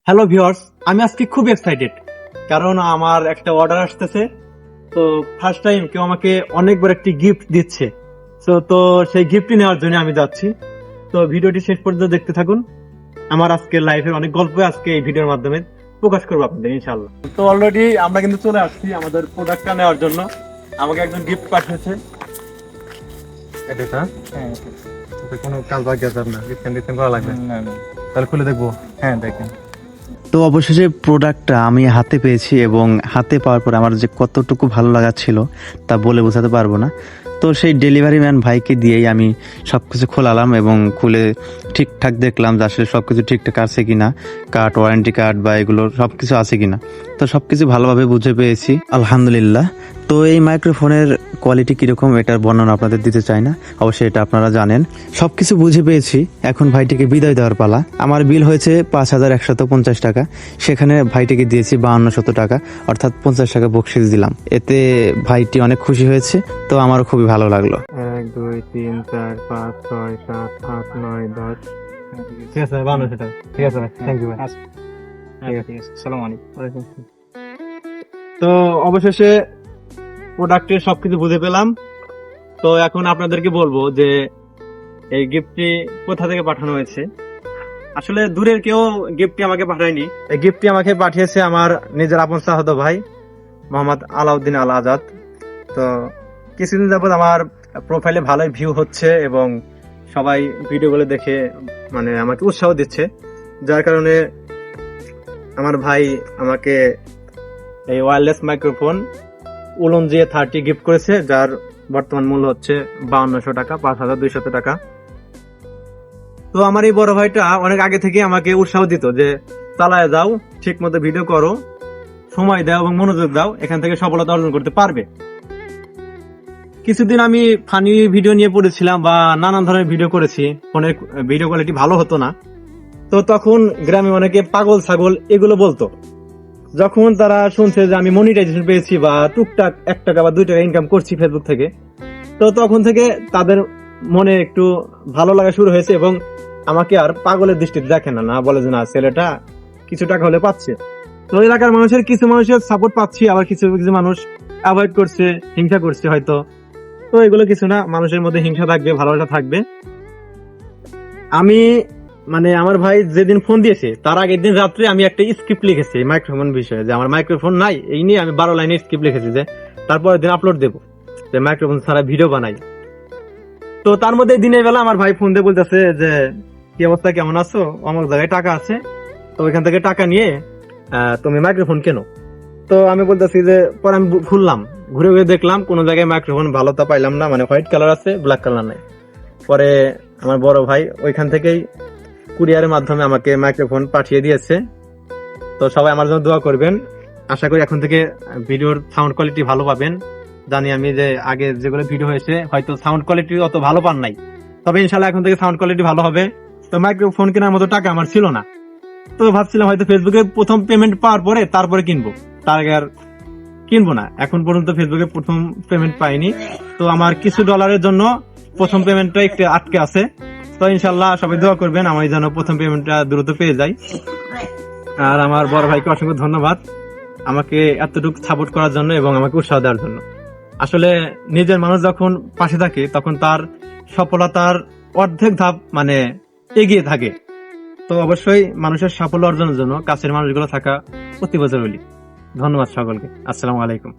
Hello viewers, আমি আজকে খুব এক্সাইটেড কারণ আমার একটা অর্ডার আসতেছে। তো ফার্স্ট টাইম কেউ আমাকে অনেক বড় একটি গিফট দিচ্ছে। তো সেই গিফটটি নেওয়ার জন্য আমি যাচ্ছি। তো ভিডিওটি শেষ পর্যন্ত দেখতে থাকুন। আমার আজকে লাইফের অনেক গল্প আজকে এই ভিডিওর মাধ্যমে প্রকাশ করবো আপনাদের ইনশাআল্লাহ। তো অলরেডি আমরা কিন্তু চলে আসছি আমাদের প্রোডাক্টটা নেওয়ার জন্য। আমাকে একজন গিফট পাঠিয়েছে। এটা হ্যাঁ, কোনো কাল বাকি আছে না, রিটার্ন করা লাগবে। তাহলে খুলে দেখবো। হ্যাঁ দেখেন। তো অবশেষে প্রোডাক্টটা আমি হাতে পেয়েছি এবং হাতে পাওয়ার পর আমার যে কতটুকু ভালো লাগা ছিল তা বলে বোঝাতে পারবো না। তো সেই ডেলিভারি ম্যান ভাইকে দিয়েই আমি সবকিছু খোলালাম এবং খুলে ঠিকঠাক দেখলাম যে আসলে সবকিছু ঠিকঠাক আছে কিনা, কার্ড, ওয়ারেন্টি কার্ড বা এগুলো সবকিছু আছে কিনা। তো সবকিছু ভালোভাবে বুঝে পেয়েছি, আলহামদুলিল্লাহ। তো এই মাইক্রোফোনের কোয়ালিটি কিরকম এটার বর্ণনা আপনাদের দিতে চাই না, অবশ্যই এটা আপনারা জানেন। সবকিছু বুঝে পেয়েছি, এখন ভাইটিকে বিদায় দেওয়ার পালা। আমার বিল হয়েছে ৫,১৫০ টাকা, সেখানে ভাইটিকে দিয়েছি ৫২০০ টাকা, অর্থাৎ ৫০ টাকা বকশিস দিলাম। এতে ভাইটি অনেক খুশি হয়েছে, তো আমারও খুবই ভালো লাগলো। ১ ২ ৩ ৪ ৫ ৬ ৭ ৮ ৯ ১০। ঠিক আছে, ৫২০০ টাকা। ঠিক আছে ভাই, থ্যাংক ইউ ভাই। ঠিক আছে, সালাম আলাইকুম। তো অবশেষে প্রোডাক্টের সবকিছু বুঝে পেলাম। তো এখন আপনাদেরকে বলবো যে এই গিফটটি কোথা থেকে পাঠানো হয়েছে। আসলে দূরের কেউ গিফটটি আমাকে পাঠায়নি, এই গিফটটি আমাকে পাঠিয়েছে আমার নিজের আপন চাহত ভাই মোহাম্মদ আলাউদ্দিন আল আজাদ। তো কিছুদিন যাবত আমার প্রোফাইলে ভালোই ভিউ হচ্ছে এবং সবাই ভিডিওগুলো দেখে মানে আমাকে উৎসাহ দিচ্ছে, যার কারণে আমার ভাই আমাকে এই wireless microphone woollen J30 gift করেছে, যার বর্তমান মূল্য হচ্ছে ৫২০০ টাকা, ৫,২০০ টাকা। তো আমার এই বড় ভাইটা অনেক আগে থেকে আমাকে উৎসাহ দিত যে চালায় যাও, ঠিক মতো ভিডিও করো, সময় দাও এবং মনোযোগ দাও, এখান থেকে সফলতা অর্জন করতে পারবে। কিছুদিন আমি ফানি ভিডিও নিয়ে পড়েছিলাম বা নানান ধরনের ভিডিও করেছি, ফোনের ভিডিও কোয়ালিটি ভালো হতো না। তো তখন গ্রামে অনেকে পাগল ছাগল এগুলো বলতো। যখন তারা শুনছে যে আমি মনিটাইজেশন পেয়েছি বা টুকটাক ১ টাকা বা ২ টাকা ইনকাম করছি ফেসবুক থেকে, তো তখন থেকে তাদের মনে একটু ভালো লাগা শুরু হয়েছে এবং আমাকে আর পাগলের দৃষ্টিতে দেখে না, না বলে যে না ছেলেটা কিছু টাকা হলে পাচ্ছে। তো এলাকার মানুষের কিছু মানুষের সাপোর্ট পাচ্ছি, আবার কিছু কিছু মানুষ অ্যাভয়েড করছে, হিংসা করছে হয়তো। তো এগুলো কিছু না, মানুষের মধ্যে হিংসা থাকবে, ভালোবাসা থাকবে। আমি মানে আমার ভাই যেদিন ফোন দিয়েছে তার আগের দিন রাত্রে আমি একটা স্ক্রিপ্ট লিখেছি মাইক্রোফোন বিষয়ে, যে আমার মাইক্রোফোন নাই, এই নিয়ে আমি ১২ লাইনের স্ক্রিপ্ট লিখেছি যে তারপরের দিন আপলোড দেবো, যে মাইক্রোফোন ছাড়া ভিডিও বানাই। তো তার মধ্যে দিনের বেলা আমার ভাই ফোন দিয়ে বলতেছে যে কি অবস্থা, কেমন আছো, অমুক জায়গায় টাকা আছে, তো ওইখান থেকে টাকা নিয়ে তুমি মাইক্রোফোন কেনো। তো আমি বলতেছি যে পরে আমি ঘুরলাম, ঘুরে ঘুরে দেখলাম কোনো জায়গায় মাইক্রোফোন ভালো তা পাইলাম না, মানে হোয়াইট কালার আছে, ব্ল্যাক কালার নাই। পরে আমার বড় ভাই ওইখান থেকেই কুরিয়ারের মাধ্যমে আমাকে মাইক্রোফোন পাঠিয়ে দিয়েছে। তো সবাই আমার জন্য দোয়া করবেন। আশা করি এখন থেকে ভিডিওর সাউন্ড কোয়ালিটি ভালো পাবেন। জানি আমি যে আগে যেগুলো ভিডিও হয়েছে হয়তো সাউন্ড কোয়ালিটি অত ভালো পান নাই, তবে ইনশাল্লাহ এখন থেকে সাউন্ড কোয়ালিটি ভালো হবে। তো মাইক্রোফোন কেনার মতো টাকা আমার ছিল না, তো ভাবছিলাম হয়তো ফেসবুকে প্রথম পেমেন্ট পাওয়ার পরে তারপরে কিনবো, তার আগে আর কিনবো না। এখন পর্যন্ত ফেসবুকে প্রথম পেমেন্ট পাইনি, তো আমার কিছু ডলারের জন্য প্রথম পেমেন্টটা একটু আটকে আছে। তো ইনশাল্লাহ সবাই দোয়া করবেন আমি যেন প্রথম পেমেন্টটা দ্রুত পেয়ে যাই। আর আমার বড় ভাইকে অসংখ্য ধন্যবাদ আমাকে এতটুকু সাপোর্ট করার জন্য এবং আমাকে উৎসাহ দেওয়ার জন্য। আসলে নিজের মানুষ যখন পাশে থাকে তখন তার সফলতার অর্ধেক ধাপ মানে এগিয়ে থাকে। তো অবশ্যই মানুষের সাফল্য অর্জনের জন্য কাছের মানুষগুলো থাকা অতি প্রয়োজনীয়। ধন্যবাদ সকলকে। আসসালামু আলাইকুম।